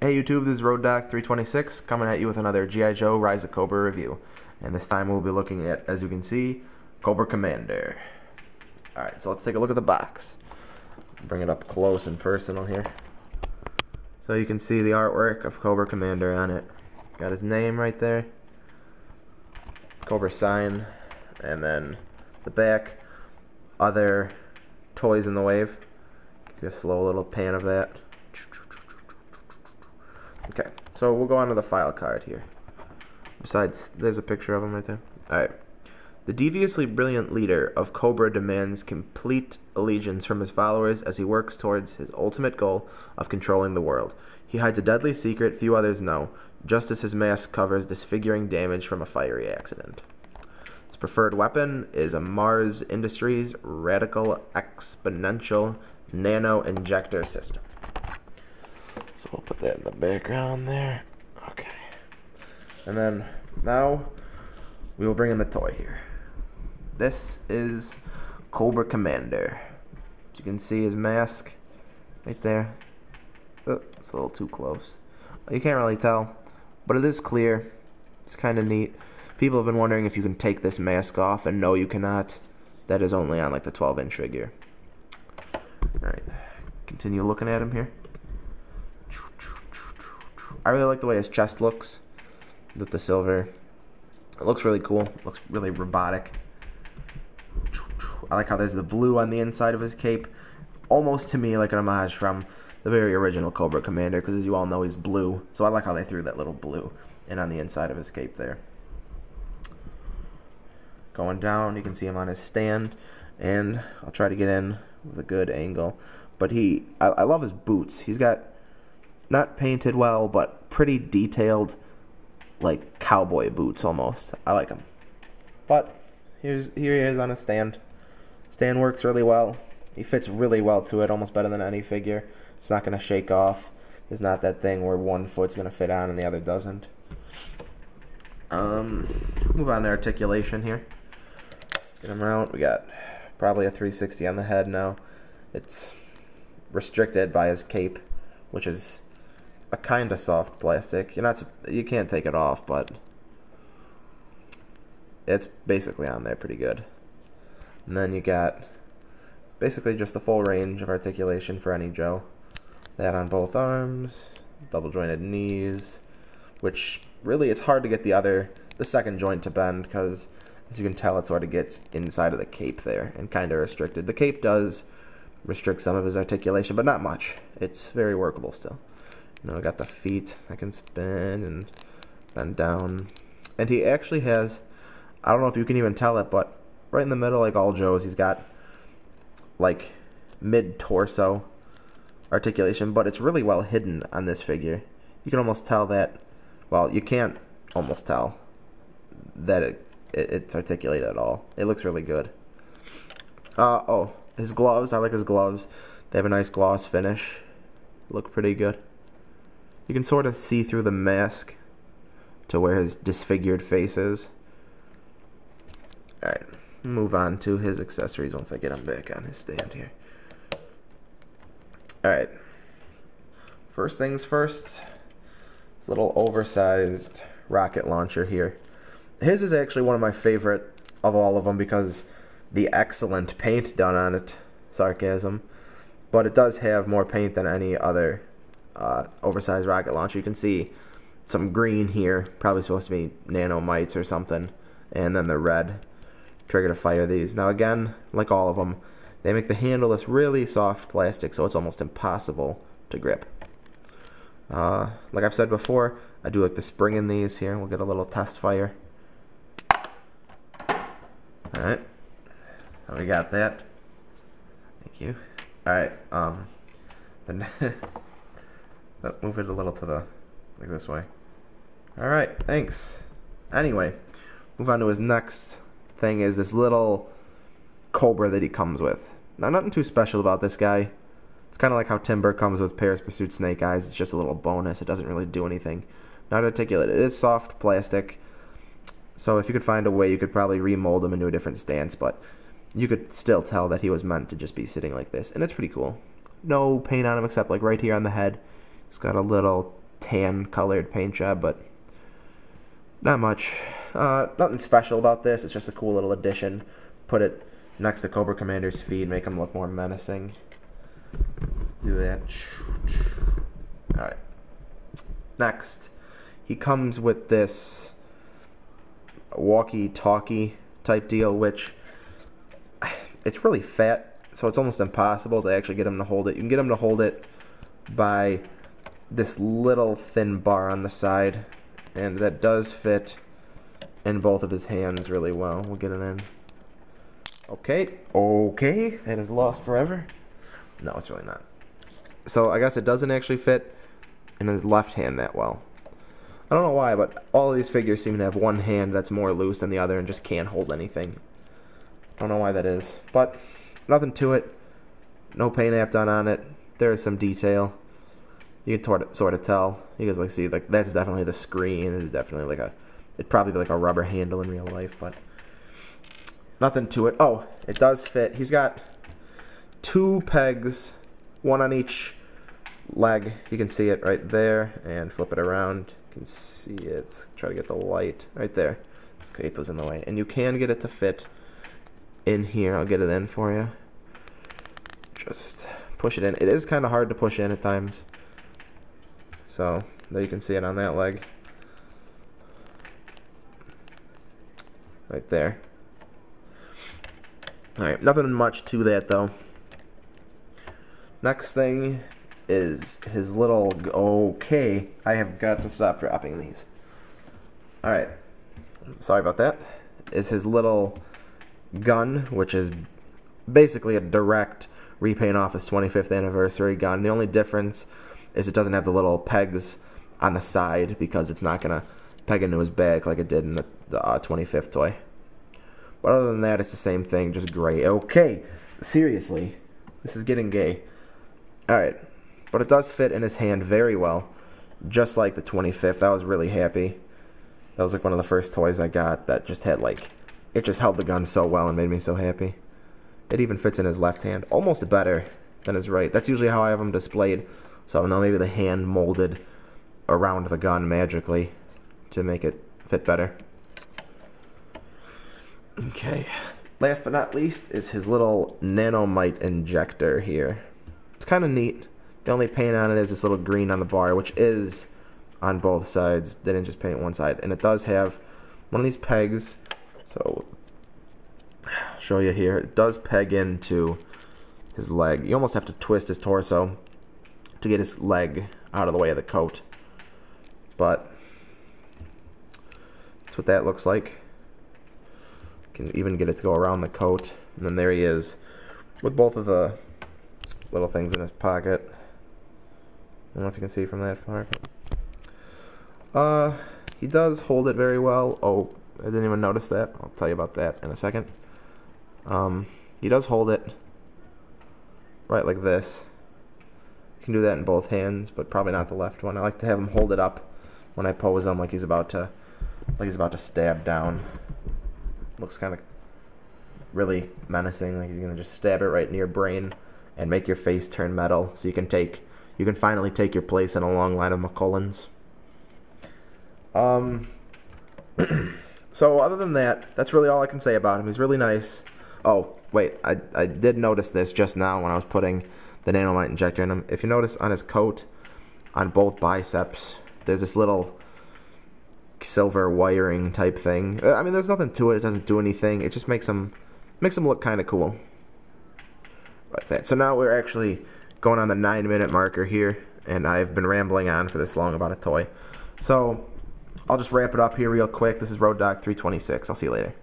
Hey YouTube, this is Road Doc 326 coming at you with another G.I. Joe Rise of Cobra review. And this time we'll be looking at, as you can see, Cobra Commander. Alright, so let's take a look at the box. Bring it up close and personal here. So you can see the artwork of Cobra Commander on it. Got his name right there. Cobra sign. And then the back, other toys in the wave. Do a slow little pan of that. Okay, so we'll go on to the file card here. Besides, there's a picture of him right there. Alright. The deviously brilliant leader of Cobra demands complete allegiance from his followers as he works towards his ultimate goal of controlling the world. He hides a deadly secret few others know, just as his mask covers disfiguring damage from a fiery accident. His preferred weapon is a Mars Industries Radical Exponential Nano Injector System. So we'll put that in the background there. Okay. And then now we will bring in the toy here. This is Cobra Commander. As you can see his mask right there. Oh, it's a little too close. You can't really tell, but it is clear. It's kind of neat. People have been wondering if you can take this mask off, and no, you cannot. That is only on like the 12-inch figure. Alright, continue looking at him here. I really like the way his chest looks with the silver. It looks really cool. It looks really robotic. I like how there's the blue on the inside of his cape. Almost to me like an homage from the very original Cobra Commander, because as you all know, he's blue. So I like how they threw that little blue in on the inside of his cape there. Going down, you can see him on his stand. And I'll try to get in with a good angle. But I love his boots. He's got not painted well, but pretty detailed, like cowboy boots almost. I like them. But here he is on a stand. Stand works really well. He fits really well to it, almost better than any figure. It's not going to shake off. There's not that thing where one foot's going to fit on and the other doesn't. Move on to articulation here. Get him out. We got probably a 360 on the head now. It's restricted by his cape, which is a kind of soft plastic. You can't take it off, but it's basically on there pretty good. And then you got basically just the full range of articulation for any Joe. That on both arms, double jointed knees, which really it's hard to get the second joint to bend, because as you can tell it sort of gets inside of the cape there and kind of restricted. The cape does restrict some of his articulation, but not much. It's very workable still. I got the feet I can spin and bend down. And he actually has, I don't know if you can even tell it, but right in the middle, like all Joes, he's got like mid-torso articulation, but it's really well hidden on this figure. You can almost tell that, well, you can't almost tell that it's articulated at all. It looks really good. Oh, his gloves, I like his gloves. They have a nice gloss finish. Look pretty good. You can sort of see through the mask to where his disfigured face is. Alright, move on to his accessories once I get him back on his stand here. Alright, first things first, this little oversized rocket launcher here. His is actually one of my favorite of all of them because the excellent paint done on it, sarcasm, but it does have more paint than any other oversized rocket launcher. You can see some green here, probably supposed to be nanomites or something, and then the red trigger to fire these. Now again, like all of them, they make the handle this really soft plastic, so it's almost impossible to grip. Like I've said before, I do like the spring in these here. We'll get a little test fire. Alright, so we got that. Thank you. Alright, then move it a little to the, like this way. Alright, thanks. Anyway, move on to his next thing is this little Cobra that he comes with. Now, nothing too special about this guy. It's kind of like how Timber comes with Paris Pursuit Snake Eyes. It's just a little bonus. It doesn't really do anything. Not articulate. It is soft plastic. So if you could find a way, you could probably remold him into a different stance, but you could still tell that he was meant to just be sitting like this. And it's pretty cool. No paint on him except like right here on the head. He's got a little tan colored paint job, but not much. Nothing special about this. It's just a cool little addition. Put it next to Cobra Commander's feet, make him look more menacing. Do that. Alright. Next, he comes with this walkie-talkie type deal, which it's really fat, so it's almost impossible to actually get him to hold it. You can get him to hold it by this little thin bar on the side, and that does fit in both of his hands really well. We'll get it in. Okay, that is lost forever. No, it's really not. So I guess it doesn't actually fit in his left hand that well. I don't know why, but all of these figures seem to have one hand that's more loose than the other and just can't hold anything. Don't know why that is, but nothing to it. No paint app done on it. There is some detail. You can sort of tell. You guys like see, like, that's definitely the screen. This is definitely like a, it'd probably be like a rubber handle in real life, but nothing to it. Oh, it does fit. He's got 2 pegs, one on each leg. You can see it right there, and flip it around. You can see it. Try to get the light right there. This cape was in the way, and you can get it to fit in here. I'll get it in for you. Just push it in. It is kind of hard to push in at times. So there you can see it on that leg. Right there. Alright, nothing much to that though. Next thing is his little, okay, I have got to stop dropping these. Alright, sorry about that. Is his little gun, which is basically a direct repaint off his 25th anniversary gun. The only difference is it doesn't have the little pegs on the side because it's not going to peg into his back like it did in the 25th toy. But other than that, it's the same thing, just gray. Okay, seriously, this is getting gay. Alright, but it does fit in his hand very well, just like the 25th. I was really happy. That was like one of the first toys I got that just had like, it just held the gun so well and made me so happy. It even fits in his left hand, almost better than his right. That's usually how I have them displayed. So now maybe the hand molded around the gun magically to make it fit better. Okay, last but not least is his little nanomite injector here. It's kind of neat. The only paint on it is this little green on the bar, which is on both sides. They didn't just paint one side. And it does have one of these pegs. So I'll show you here. It does peg into his leg. You almost have to twist his torso to get his leg out of the way of the coat. But that's what that looks like. Can even get it to go around the coat, and then there he is with both of the little things in his pocket. I don't know if you can see from that far. He does hold it very well. Oh, I didn't even notice that. I'll tell you about that in a second. He does hold it right like this. You can do that in both hands, but probably not the left one. I like to have him hold it up when I pose him, like he's about to stab down. Looks kind of really menacing, like he's gonna just stab it right in your brain and make your face turn metal, so you can finally take your place in a long line of McCullens. So other than that, that's really all I can say about him. He's really nice. Oh wait, I did notice this just now when I was putting the nanomite injector in him. If you notice on his coat, on both biceps, there's this little silver wiring type thing. I mean, there's nothing to it. It doesn't do anything. It just makes him look kind of cool. Like that. So now we're actually going on the 9-minute marker here, and I've been rambling on for this long about a toy. So I'll just wrap it up here real quick. This is Road Dog 326. I'll see you later.